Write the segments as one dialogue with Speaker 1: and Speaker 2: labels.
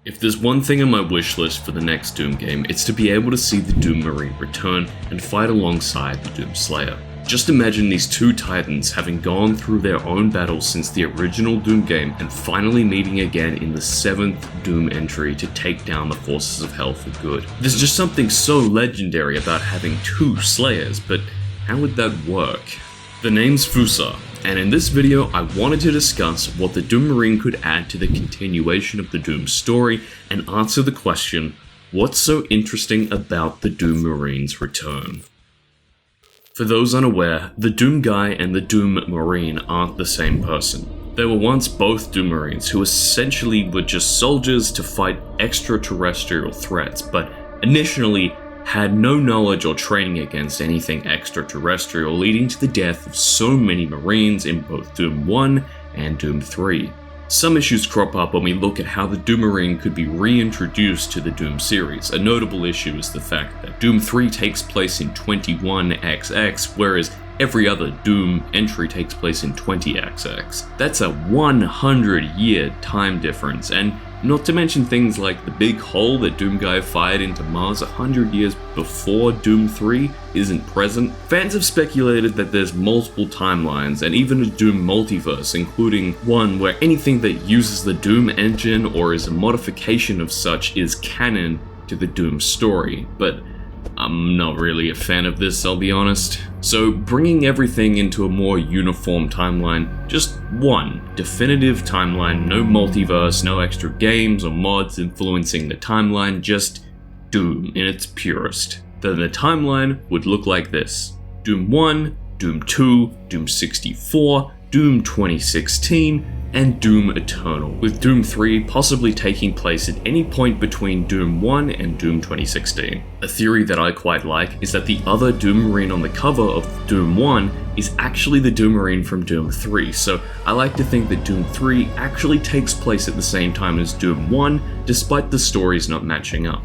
Speaker 1: If there's one thing on my wish list for the next Doom game, it's to be able to see the Doom Marine return and fight alongside the Doom Slayer. Just imagine these two titans having gone through their own battles since the original Doom game and finally meeting again in the 7th Doom entry to take down the forces of hell for good. There's just something so legendary about having two Slayers, but how would that work? The name's FooSarr, and in this video I wanted to discuss what the Doom Marine could add to the continuation of the Doom story and answer the question, what's so interesting about the Doom Marine's return? For those unaware, the Doom Guy and the Doom Marine aren't the same person. They were once both Doom Marines who essentially were just soldiers to fight extraterrestrial threats, but initially had no knowledge or training against anything extraterrestrial, leading to the death of so many Marines in both Doom 1 and Doom 3. Some issues crop up when we look at how the Doom Marine could be reintroduced to the Doom series. A notable issue is the fact that Doom 3 takes place in 21XX, whereas every other Doom entry takes place in 20XX. That's a 100-year time difference, and not to mention things like the big hole that Doom Guy fired into Mars 100 years before Doom 3 isn't present. Fans have speculated that there's multiple timelines and even a Doom multiverse, including one where anything that uses the Doom engine or is a modification of such is canon to the Doom story, but I'm not really a fan of this, I'll be honest. So bringing everything into a more uniform timeline, just one definitive timeline, no multiverse, no extra games or mods influencing the timeline, just Doom in its purest. Then the timeline would look like this: Doom 1, Doom 2, Doom 64, Doom 2016, and Doom Eternal, with Doom 3 possibly taking place at any point between Doom 1 and Doom 2016. A theory that I quite like is that the other Doom Marine on the cover of Doom 1 is actually the Doom Marine from Doom 3, so I like to think that Doom 3 actually takes place at the same time as Doom 1, despite the stories not matching up.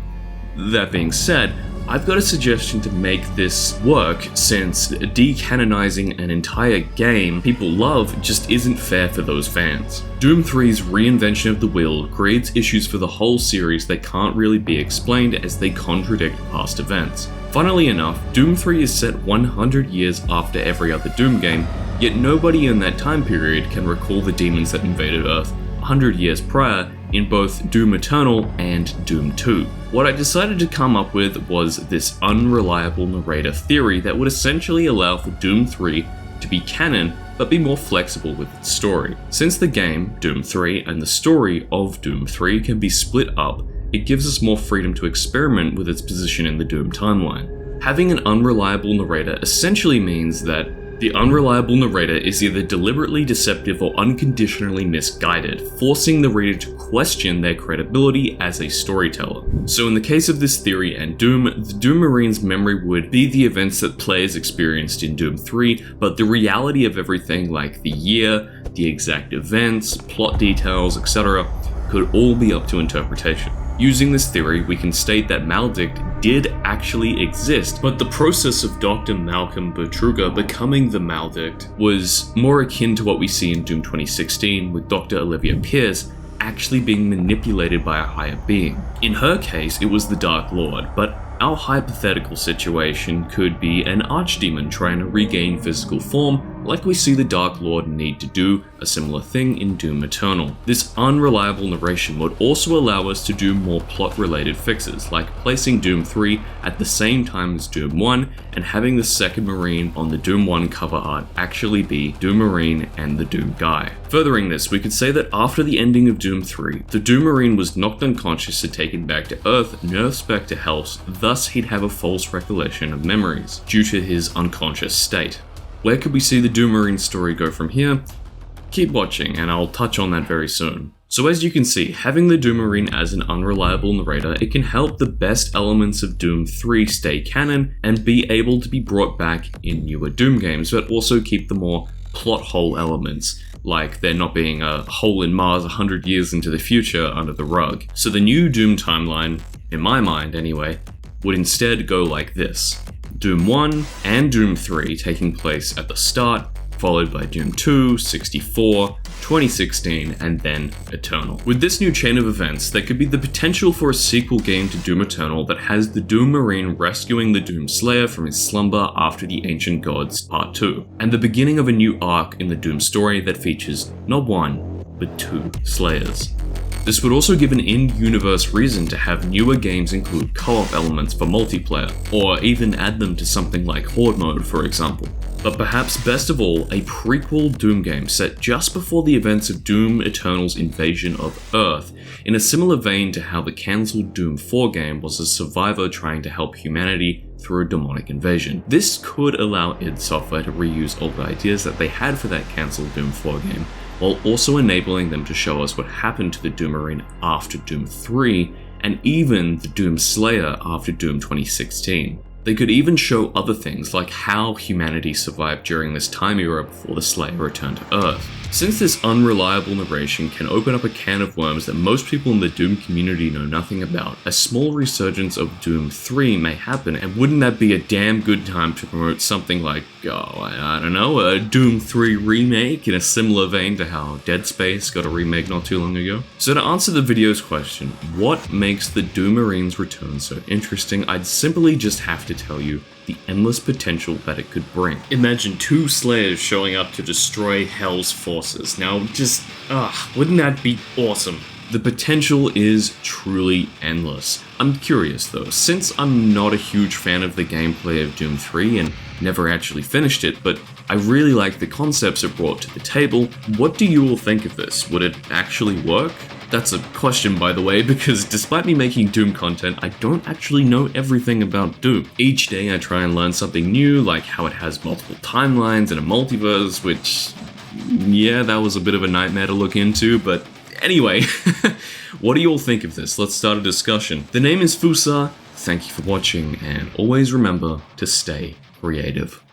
Speaker 1: That being said, I've got a suggestion to make this work, since decanonizing an entire game people love just isn't fair for those fans. Doom 3's reinvention of the wheel creates issues for the whole series that can't really be explained as they contradict past events. Funnily enough, Doom 3 is set 100 years after every other Doom game, yet nobody in that time period can recall the demons that invaded Earth 100 years prior in both Doom Eternal and Doom 2. What I decided to come up with was this unreliable narrator theory that would essentially allow for Doom 3 to be canon but be more flexible with its story. Since the game, Doom 3, and the story of Doom 3 can be split up, it gives us more freedom to experiment with its position in the Doom timeline. Having an unreliable narrator essentially means that the unreliable narrator is either deliberately deceptive or unconditionally misguided, forcing the reader to question their credibility as a storyteller. So in the case of this theory and Doom, the Doom Marine's memory would be the events that players experienced in Doom 3, but the reality of everything like the year, the exact events, plot details, etc. could all be up to interpretation. Using this theory, we can state that Maledict did actually exist, but the process of Dr. Malcolm Bertruger becoming the Maledict was more akin to what we see in Doom 2016, with Dr. Olivia Pierce actually being manipulated by a higher being. In her case, it was the Dark Lord, but our hypothetical situation could be an archdemon trying to regain physical form, like we see the Dark Lord need to do a similar thing in Doom Eternal. This unreliable narration would also allow us to do more plot-related fixes, like placing Doom 3 at the same time as Doom 1 and having the second Marine on the Doom 1 cover art actually be Doom Marine and the Doom Guy. Furthering this, we could say that after the ending of Doom 3, the Doom Marine was knocked unconscious and taken back to Earth, nursed back to health, thus he'd have a false recollection of memories, due to his unconscious state. Where could we see the Doom Marine story go from here? Keep watching and I'll touch on that very soon. So as you can see, having the Doom Marine as an unreliable narrator, it can help the best elements of Doom 3 stay canon and be able to be brought back in newer Doom games, but also keep the more plot hole elements, like there not being a hole in Mars 100 years into the future under the rug. So the new Doom timeline, in my mind anyway, would instead go like this: Doom 1 and Doom 3 taking place at the start, followed by Doom 2, 64, 2016, and then Eternal. With this new chain of events, there could be the potential for a sequel game to Doom Eternal that has the Doom Marine rescuing the Doom Slayer from his slumber after the Ancient Gods Part 2, and the beginning of a new arc in the Doom story that features not one, but two Slayers. This would also give an in-universe reason to have newer games include co-op elements for multiplayer, or even add them to something like Horde mode, for example. But perhaps best of all, a prequel Doom game set just before the events of Doom Eternal's invasion of Earth, in a similar vein to how the cancelled Doom 4 game was a survivor trying to help humanity through a demonic invasion. This could allow id Software to reuse old ideas that they had for that cancelled Doom 4 game, while also enabling them to show us what happened to the Doom Marine after Doom 3, and even the Doom Slayer after Doom 2016. They could even show other things like how humanity survived during this time era before the Slayer returned to Earth. Since this unreliable narration can open up a can of worms that most people in the Doom community know nothing about, a small resurgence of Doom 3 may happen, and wouldn't that be a damn good time to promote something like, I don't know, a Doom 3 remake in a similar vein to how Dead Space got a remake not too long ago? So to answer the video's question, what makes the Doom Marine's return so interesting, I'd simply just have to tell you the endless potential that it could bring. Imagine two Slayers showing up to destroy Hell's forces. Now wouldn't that be awesome? The potential is truly endless. I'm curious though, since I'm not a huge fan of the gameplay of Doom 3 and never actually finished it, but I really like the concepts it brought to the table, what do you all think of this? Would it actually work? That's a question, by the way, because despite me making Doom content, I don't actually know everything about Doom. Each day I try and learn something new, like how it has multiple timelines and a multiverse, which, yeah, that was a bit of a nightmare to look into, but anyway, what do you all think of this? Let's start a discussion. The name is FooSarr, thank you for watching, and always remember to stay creative.